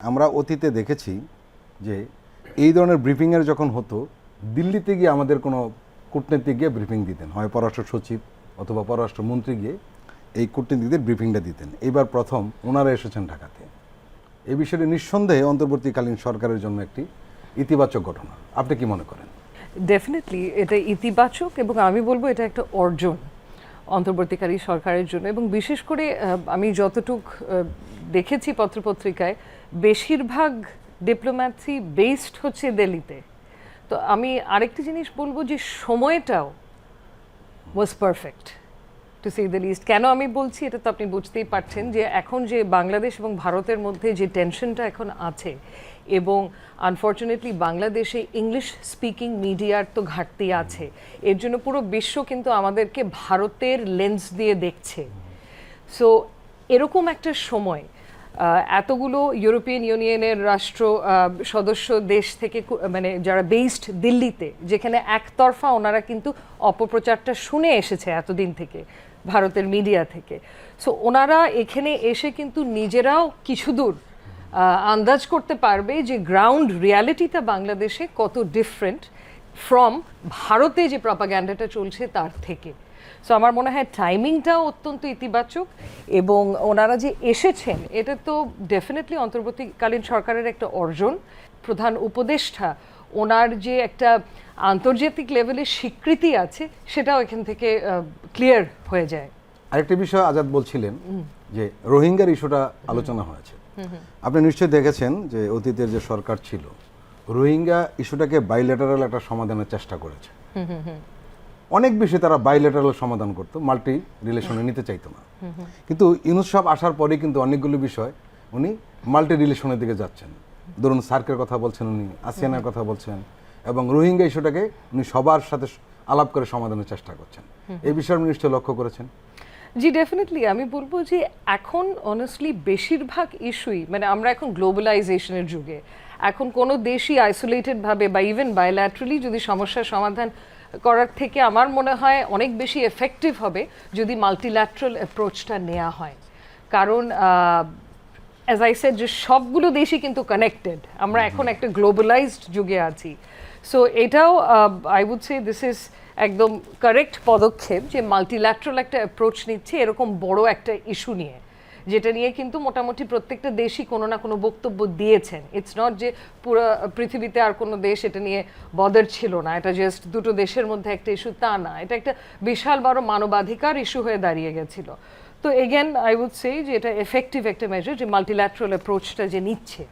আমরা অতীতে দেখেছি যে এই ধরনের ব্রিফিংয়ের যখন হতো দিল্লিতে গিয়ে আমাদের কোনো কূটনীতিক গিয়ে ব্রিফিং দিতেন, হয় পররাষ্ট্র সচিব অথবা পররাষ্ট্রমন্ত্রী গিয়ে এই কূটনীতিকদের ব্রিফিংটা দিতেন। এবার প্রথম ওনারা এসেছেন ঢাকাতে। এই বিষয়টি নিঃসন্দেহে অন্তর্বর্তীকালীন সরকারের জন্য একটি ইতিবাচক ঘটনা। আপনি কি মনে করেন? ডেফিনেটলি এটা ইতিবাচক এবং আমি বলবো এটা একটা অর্জন অন্তর্বর্তীকালী সরকারের জন্য। এবং বিশেষ করে আমি যতটুক দেখেছি পত্রপত্রিকায় বেশিরভাগ ডিপ্লোম্যাসি বেসড হচ্ছে দিল্লিতে। তো আমি আরেকটি জিনিস বলবো যে সময়টাও was perfect to say the list. কেন আমি বলছি এটা তো আপনি বুঝতেই পারছেন যে এখন যে বাংলাদেশ এবং ভারতের মধ্যে যে টেনশনটা এখন আছে এবং আনফর্চুনেটলি বাংলাদেশে ইংলিশ স্পিকিং মিডিয়ার তো ঘাটতি আছে, এর জন্য পুরো বিশ্ব কিন্তু আমাদেরকে ভারতের লেন্স দিয়ে দেখছে। সো এরকম একটা সময় এতগুলো ইউরোপিয়ান ইউনিয়নের রাষ্ট্র সদস্য দেশ থেকে মানে যারা বেসড দিল্লিতে, যেখানে একতরফা ওনারা কিন্তু অপপ্রচারটা শুনে এসেছে এতদিন থেকে ভারতের মিডিয়া থেকে। সো ওনারা এখানে এসে কিন্তু নিজেরাও কিছু দূর আন্দাজ করতে পারবে যে গ্রাউন্ড রিয়ালিটিটা বাংলাদেশে কত ডিফারেন্ট ফ্রম ভারতে যে প্রপাগ্যান্ডাটা চলছে তার থেকে। সো আমার মনে হয় টাইমিংটাও অত্যন্ত ইতিবাচক এবং ওনারা যে এসেছেন এটা তো ডেফিনেটলি অন্তর্বর্তীকালীন সরকারের একটা অর্জন। প্রধান উপদেষ্টা ওনার যে একটা আন্তর্জাতিক লেভেলের স্বীকৃতি আছে সেটাও এখান থেকে ক্লিয়ার হয়ে যায়। আরেকটি বিষয় আজাদ বলছিলেন যে রোহিঙ্গার ইস্যুটা আলোচনা হয়েছে। আপনি নিশ্চয়ই দেখেছেন যে অতীতের যে সরকার ছিল রোহিঙ্গা ইস্যুটাকে বাইলেটারাল একটা সমাধানের চেষ্টা করেছে। অনেক বেশি তারা বাইলেটারাল সমাধান করতো, মাল্টি রিলেশনে নিতে চাইতো না। কিন্তু ইউনূস সাহেব আসার পরে কিন্তু অনেকগুলো বিষয় উনি মাল্টি রিলেশনের দিকে যাচ্ছেন। ধরুন সার্কের কথা বলছেন উনি, আসিয়ানের কথা বলছেন এবং রোহিঙ্গা ইস্যুটাকে উনি সবার সাথে আলাপ করে সমাধানের চেষ্টা করছেন। এই বিষয়ে আপনি নিশ্চয়ই লক্ষ্য করেছেন। জি ডেফিনেটলি আমি বলবো যে এখন অনেস্টলি বেশিরভাগ ইস্যুই মানে আমরা এখন গ্লোবালাইজেশনের যুগে, এখন কোনো দেশই আইসোলেটেডভাবে বা ইভেন বায়োল্যাটারালি যদি সমস্যার সমাধান করার থেকে আমার মনে হয় অনেক বেশি এফেক্টিভ হবে যদি মাল্টিল্যাটারাল অ্যাপ্রোচটা নেওয়া হয়। কারণ অ্যাজ আই সেড যে সবগুলো দেশই কিন্তু কানেক্টেড, আমরা এখন একটা গ্লোবালাইজড যুগে আছি। সো এটাও I would say this is একদম কারেক্ট পদক্ষেপ যে মাল্টিল্যাটারাল একটা অ্যাপ্রোচ নিচ্ছে এরকম বড় একটা ইস্যু নিয়ে, যেটা নিয়ে কিন্তু মোটামুটি প্রত্যেকটা দেশই কোনো না কোনো বক্তব্য দিয়েছেন। ইটস নট যে পুরো পৃথিবীতে আর কোনো দেশ এটা নিয়ে বদার ছিল না, এটা জাস্ট দুটো দেশের মধ্যে একটা ইস্যু তা না, এটা একটা বিশাল বড় মানবাধিকার ইস্যু হয়ে দাঁড়িয়ে গেছিল। তো এগেন আই উড সে যে এটা এফেক্টিভ একটা মেজার যে মাল্টিল্যাটারাল অ্যাপ্রোচটা যে নিচ্ছে।